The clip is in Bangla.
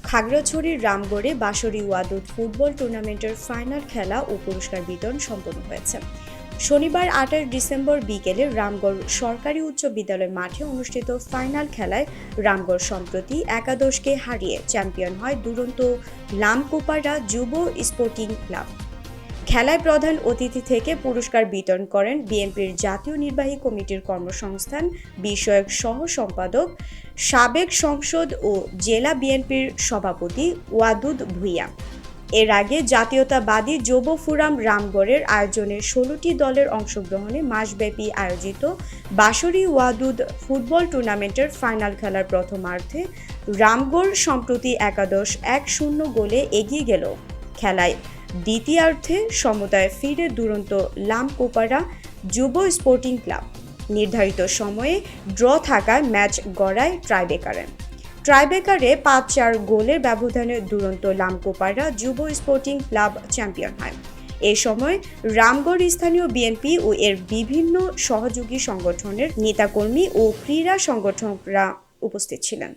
খাগড়াছড়ির রামগড়ে বাঁশরী ওয়াদুদ ফুটবল টুর্নামেন্টের ফাইনাল খেলা ও পুরস্কার বিতরণ সম্পন্ন হয়েছে। শনিবার ২৮ ডিসেম্বর বিকেলে রামগড় সরকারি উচ্চ বিদ্যালয় মাঠে অনুষ্ঠিত ফাইনাল খেলায় রামগড় সম্প্রতি একাদশকে হারিয়ে চ্যাম্পিয়ন হয় দুরন্ত লামকোপারা যুব স্পোর্টিং ক্লাব। খেলায় প্রধান অতিথি থেকে পুরস্কার বিতরণ করেন বিএনপির জাতীয় নির্বাহী কমিটির কর্মসংস্থান বিষয়ক সহ সম্পাদক, সাবেক সংসদ ও জেলা বিএনপির সভাপতি ওয়াদুদ ভূঁইয়া। এর আগে জাতীয়তাবাদী যুব ফোরাম রামগড়ের আয়োজনে ১৬টি দলের অংশগ্রহণে মাসব্যাপী আয়োজিত বাঁশরী ওয়াদুদ ফুটবল টুর্নামেন্টের ফাইনাল খেলার প্রথমার্ধে রামগড় সম্প্রতি একাদশ ১-০ গোলে এগিয়ে গেল। খেলায় দ্বিতীয়ার্ধে সমতায় ফিরে দুরন্ত লামকোপারা যুব স্পোর্টিং ক্লাব। নির্ধারিত সময়ে ড্র থাকায় ম্যাচ গড়ায় ট্রাইব্রেকারে ৫-৪ গোলের ব্যবধানে দুরন্ত লামকোপারা যুব স্পোর্টিং ক্লাব চ্যাম্পিয়ন হয়। এ সময় রামগড় স্থানীয় বিএনপি ও এর বিভিন্ন সহযোগী সংগঠনের নেতাকর্মী ও ক্রীড়া সংগঠকরা উপস্থিত ছিলেন।